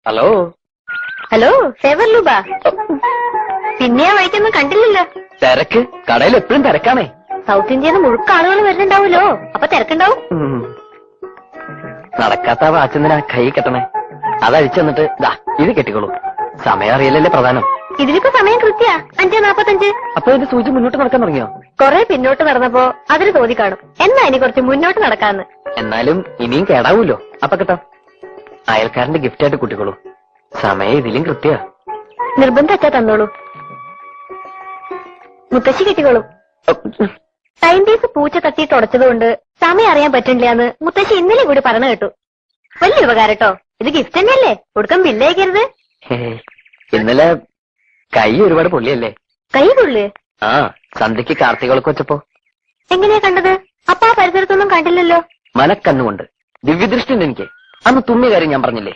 Hello hello favour Leuba, പിന്നെ ആ വഴിക്കൊന്നും കണ്ടില്ലല്ലോ. തിരക്ക്, കടയിൽ എപ്പോഴും തിരക്കാണേ. സൗത്ത് ഇന്ത്യന്ന് മുഴുക്ക ആളുകൾ വരുന്നുണ്ടാവൂലോ, അപ്പൊ തിരക്കുണ്ടാവും. നടക്കാത്ത വാച്ചെന്തിനാ കൈ കെട്ടണേ? അതഴിച്ചു തന്നിട്ട് ദാ ഇത് കെട്ടിക്കോളൂ. സമയം അറിയില്ലല്ലേ പ്രധാനം. ഇതിലിപ്പോ സമയം കൃത്യ 5:45. അപ്പൊ ഇതിന്റെ സൂചി മുന്നോട്ട് നടക്കാൻ തുടങ്ങിയോ? കൊറേ പിന്നോട്ട് നടന്നപ്പോ അതിന് തോന്നി കാണും എന്നാ ഇനി കുറച്ച് മുന്നോട്ട് നടക്കാന്ന്. എന്നാലും ഇനിയും കേടാവൂലോ. അപ്പൊ കേട്ടോ, അയൽക്കാരന്റെ ഗിഫ്റ്റ് ആയിട്ട് കൂട്ടിക്കോളൂ. സമയം ഇതിലും കൃത്യ. നിർബന്ധം അച്ഛാ തന്നോളൂ. മുത്തശ്ശി കെട്ടിക്കോളൂ. ടൈം പീസ് പൂച്ച തട്ടിയിട്ട് ഉടച്ചതുകൊണ്ട് സമയം അറിയാൻ പറ്റില്ലാന്ന് മുത്തശ്ശി ഇന്നലെ കൂടി പറഞ്ഞു കേട്ടു. വലിയ ഉപകാരം കേട്ടോ. ഇത് ഗിഫ്റ്റ് തന്നെയല്ലേ, കൊടുക്കാൻ ബില്ലേക്കരുത്. ഇന്നലെ കൈ ഒരുപാട് പൊള്ളിയല്ലേ? കൈ കൊള്ളു? ആ, സന്ധ്യക്ക് കാർത്തികൾക്ക് വെച്ചപ്പോ. എങ്ങനെയാ കണ്ടത്? അപ്പൊ ആ പരിസരത്തൊന്നും കണ്ടില്ലല്ലോ. മനക്കണ്ണുകൊണ്ട് ദിവ്യദൃഷ്ടി ഉണ്ട് എനിക്ക്. അന്ന് തുമ്മിയ കാര്യം ഞാൻ പറഞ്ഞില്ലേ?